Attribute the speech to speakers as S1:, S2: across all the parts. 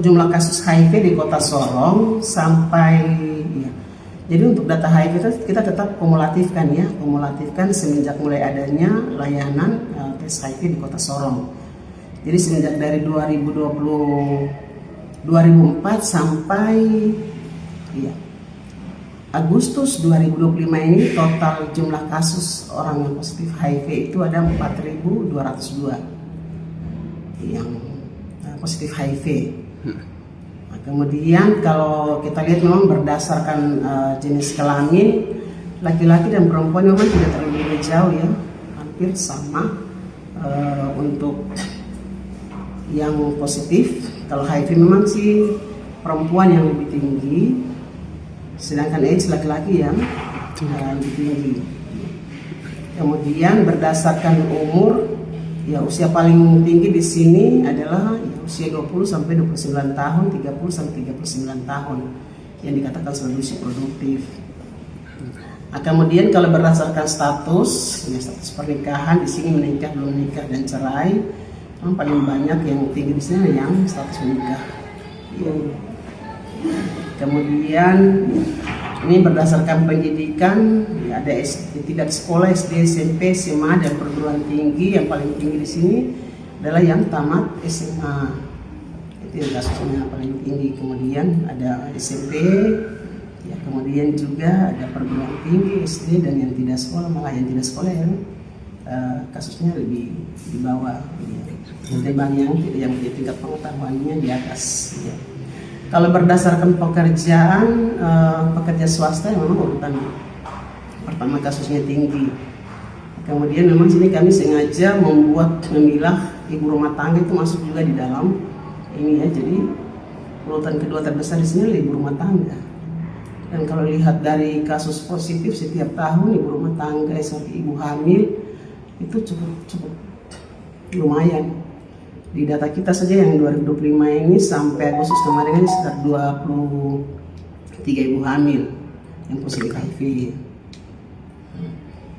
S1: Jumlah kasus HIV di Kota Sorong sampai ya. Jadi untuk data HIV kita tetap kumulatifkan ya, kumulatifkan semenjak mulai adanya layanan tes HIV di Kota Sorong. Jadi semenjak dari 2004 sampai ya, Agustus 2025 ini total jumlah kasus orang yang positif HIV itu ada 4.202 yang positif HIV. Nah, kemudian kalau kita lihat memang berdasarkan jenis kelamin, laki-laki dan perempuan memang tidak terlalu beda jauh ya, hampir sama. Untuk yang positif, kalau HIV memang sih perempuan yang lebih tinggi, sedangkan AIDS laki-laki yang lebih tinggi. Kemudian berdasarkan umur, ya usia paling tinggi di sini adalah ya, usia 20 sampai 29 tahun, 30 sampai 39 tahun yang dikatakan sebagai usia produktif. Nah, kemudian kalau berdasarkan status, ya status pernikahan di sini menikah, belum menikah dan cerai, memang paling banyak yang tinggi di sini yang status menikah. Ya. Kemudian ini berdasarkan pendidikan, ya, ada tidak sekolah SD, SMP, SMA dan perguruan tinggi. Yang paling tinggi di sini adalah yang tamat SMA, itu yang kasusnya paling tinggi. Kemudian ada SMP, ya, kemudian juga ada perguruan tinggi, SD dan yang tidak sekolah, malah yang tidak sekolah yang kasusnya lebih di bawah, ya, ketimbang yang tingkat pengetahuannya di atas. Ya. Kalau berdasarkan pekerjaan, pekerja swasta yang memang urutan pertama kasusnya tinggi. Kemudian memang sini kami sengaja memilah ibu rumah tangga itu masuk juga di dalam ini ya. Jadi urutan kedua terbesar di sini adalah ibu rumah tangga. Dan kalau lihat dari kasus positif setiap tahun ibu rumah tangga sampai ibu hamil itu cukup lumayan. Di data kita saja yang 2025 ini sampai Agustus kemarin ini sekitar 23 ibu hamil yang positif HIV.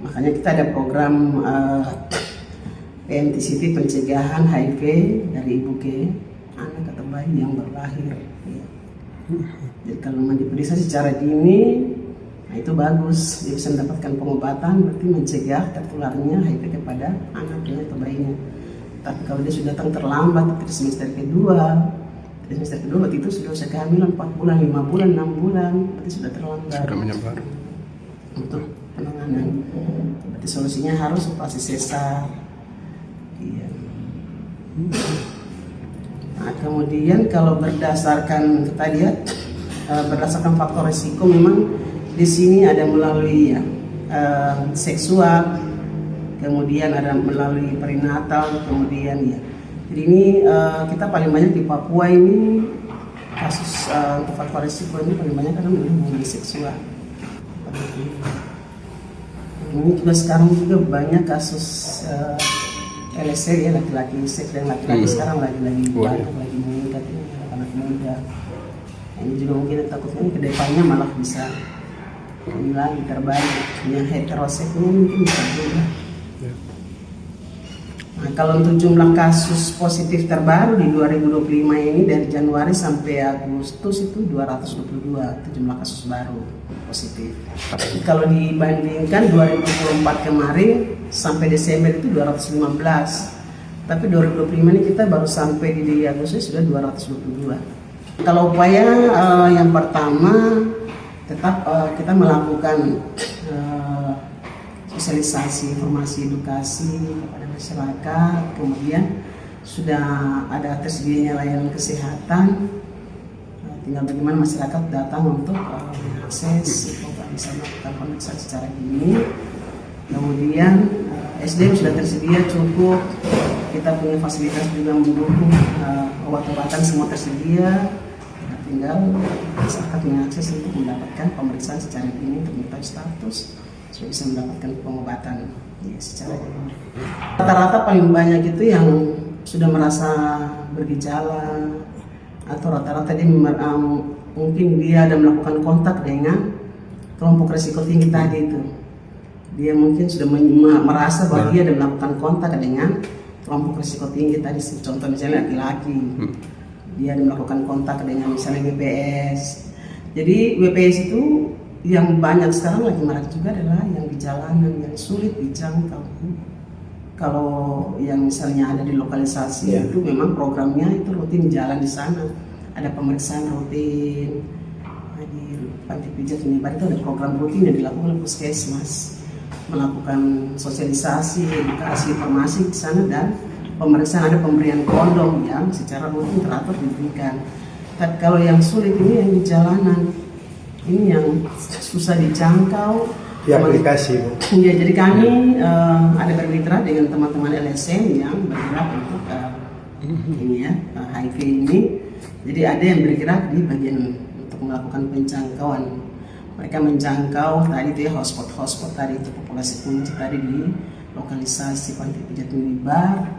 S1: Makanya kita ada program PMTCT, pencegahan HIV dari ibu ke anak atau bayi yang baru lahir. Ya. Jadi kalau memang diperiksa secara dini, nah itu bagus, dia bisa mendapatkan pengobatan, berarti mencegah tertularnya HIV kepada anaknya atau bayinya. Tapi kalau dia sudah datang terlambat, trimester kedua waktu itu sudah usia kehamilan 4 bulan, 5 bulan, 6 bulan, berarti sudah terlambat.
S2: Sudah menyebar.
S1: Untuk penanganan, berarti solusinya harus operasi sesar. Iya. Nah, kemudian kalau berdasarkan kita lihat berdasarkan faktor risiko, memang di sini ada melalui ya, seksual, kemudian ada melalui perinatal, kemudian ya. Jadi ini kita paling banyak di Papua ini kasus untuk faktor risiko ini paling banyak karena hubungan seksual. Ini juga sekarang juga banyak kasus LSD ya, laki-laki seks dan laki-laki sekarang lagi banyak lagi meningkat ini anak muda. Ini juga mungkin takutnya ke depannya malah bisa ini lagi terbalik, yang heteroseks ini mungkin bisa berubah. Nah, kalau untuk jumlah kasus positif terbaru di 2025 ini dari Januari sampai Agustus itu 222 itu jumlah kasus baru positif. Tapi kalau dibandingkan 2024 kemarin sampai Desember itu 215. Tapi 2025 ini kita baru sampai di Agustus sudah 222. Kalau upaya yang pertama tetap kita melakukan sosialisasi, informasi, edukasi kepada masyarakat. Kemudian sudah ada tersedianya layanan kesehatan, tinggal bagaimana masyarakat datang untuk mengakses, untuk bisa melakukan pemeriksaan secara dini. Kemudian SDM sudah tersedia cukup, kita punya fasilitas juga mendukung, obat-obatan semua tersedia. Tinggal masyarakat mengakses untuk mendapatkan pemeriksaan secara dini untuk mengetahui status, supaya bisa mendapatkan pengobatan ya, secara dini. Rata-rata paling banyak itu yang sudah merasa bergejala atau rata-rata dia mungkin dia ada melakukan kontak dengan kelompok risiko tinggi tadi itu. Dia mungkin sudah merasa bahwa dia ada melakukan kontak dengan kelompok risiko tinggi tadi, contoh misalnya laki-laki. dia melakukan kontak dengan misalnya WPS. Jadi WPS itu yang banyak sekarang lagi marak juga adalah yang di jalanan yang sulit dijangkau. Kalau yang misalnya ada di lokalisasi itu memang programnya itu rutin jalan di sana, ada pemeriksaan rutin. Di panti pijat menyebar itu ada program rutin yang dilakukan oleh puskesmas, melakukan sosialisasi, edukasi, informasi di sana, dan pemeriksaan, ada pemberian kondom yang secara rutin teratur diberikan. Tapi kalau yang sulit ini yang di jalanan, ini yang susah dijangkau.
S2: Di aplikasi, Bu.
S1: Ya, jadi kami ada bermitra dengan teman-teman LSM yang bergerak untuk ini ya HIV ini. Jadi ada yang bergerak di bagian melakukan penjangkauan. Mereka menjangkau tadi itu ya hotspot tadi itu populasi kunci tadi di lokalisasi panti pijat Milibar.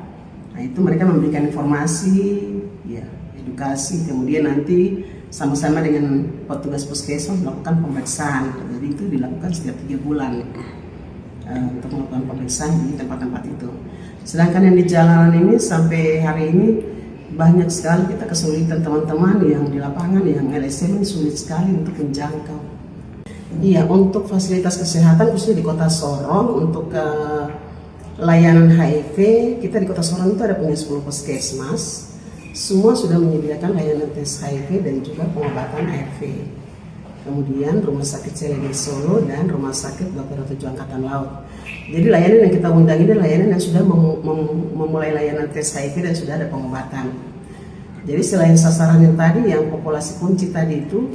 S1: Nah itu mereka memberikan informasi, ya edukasi, kemudian nanti sama-sama dengan petugas puskesmas melakukan pemeriksaan. Jadi itu dilakukan setiap 3 bulan untuk melakukan pemeriksaan di tempat-tempat itu. Sedangkan yang di jalanan ini sampai hari ini banyak sekali kita kesulitan teman-teman yang di lapangan, yang LSM sulit sekali untuk menjangkau. Iya, untuk fasilitas kesehatan khususnya di Kota Sorong untuk layanan HIV, kita di Kota Sorong itu ada punya 10 puskesmas. Semua sudah menyediakan layanan tes HIV dan juga pengobatan ARV. Kemudian Rumah Sakit Celebe Solo dan Rumah Sakit Dr. 7 Angkatan Laut. Jadi layanan yang kita undang ini layanan yang sudah memulai layanan tes HIV dan sudah ada pengobatan. Jadi selain sasaran yang tadi, yang populasi kunci tadi itu,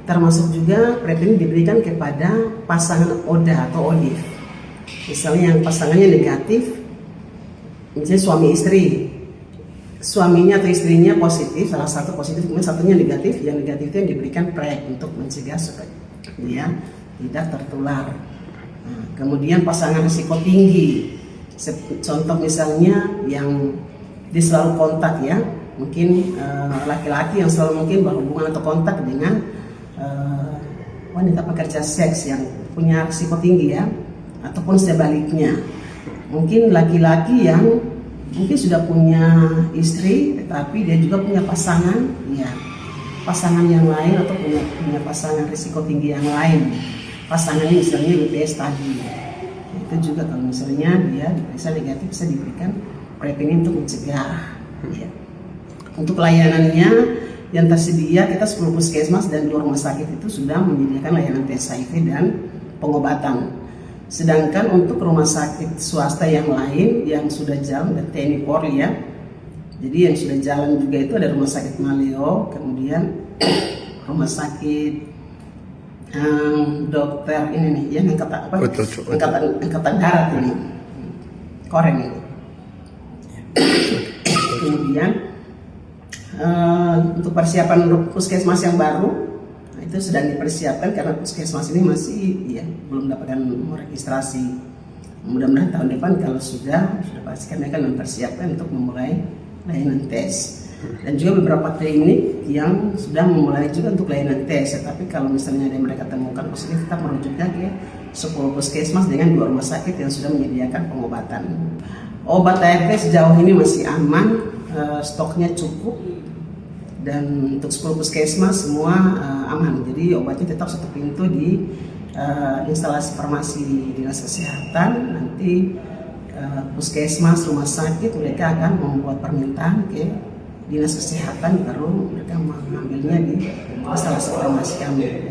S1: termasuk juga PrEP ini diberikan kepada pasangan ODA atau ODIF. Misalnya yang pasangannya negatif, misalnya suami istri, suaminya atau istrinya positif, salah satu positif, kemudian satunya negatif, yang negatif itu yang diberikan PrEP untuk mencegah supaya dia tidak tertular. Nah, kemudian pasangan risiko tinggi, contoh misalnya yang dia selalu kontak ya, mungkin laki-laki yang selalu mungkin berhubungan atau kontak dengan wanita pekerja seks yang punya risiko tinggi ya, ataupun sebaliknya, mungkin laki-laki yang mungkin sudah punya istri tetapi dia juga punya pasangan ya, pasangan yang lain atau punya pasangan risiko tinggi yang lain, pasangannya misalnya BPS tadi, itu juga kalau misalnya dia diperiksa negatif bisa diberikan PrEP ini untuk mencegah ya. Untuk layanannya yang tersedia, kita 10 puskesmas dan 2 rumah sakit itu sudah menyediakan layanan tes HIV dan pengobatan. Sedangkan untuk rumah sakit swasta yang lain yang sudah jalan dan TNI Polri ya, jadi yang sudah jalan juga itu ada rumah sakit Maleo, kemudian rumah sakit dokter ini nih yang angkatan darat ini, Koreng ini. Kemudian untuk persiapan puskesmas yang baru, nah itu sedang dipersiapkan karena puskesmas ini masih ya belum mendapatkan registrasi. Mudah-mudahan tahun depan kalau sudah pastikan mereka mempersiapkan untuk memulai layanan tes. Dan juga beberapa klinik yang sudah memulai juga untuk layanan tes. Tapi kalau misalnya ada yang mereka temukan positif, kita merujuknya ke 10 puskesmas dengan 2 rumah sakit yang sudah menyediakan pengobatan. Obat ARV sejauh ini masih aman, stoknya cukup, dan untuk 10 puskesmas semua aman. Jadi obatnya tetap satu pintu di instalasi farmasi dinas kesehatan. Nanti puskesmas, rumah sakit mereka akan membuat permintaan ke dinas kesehatan, baru mereka mengambilnya di instalasi farmasi kami.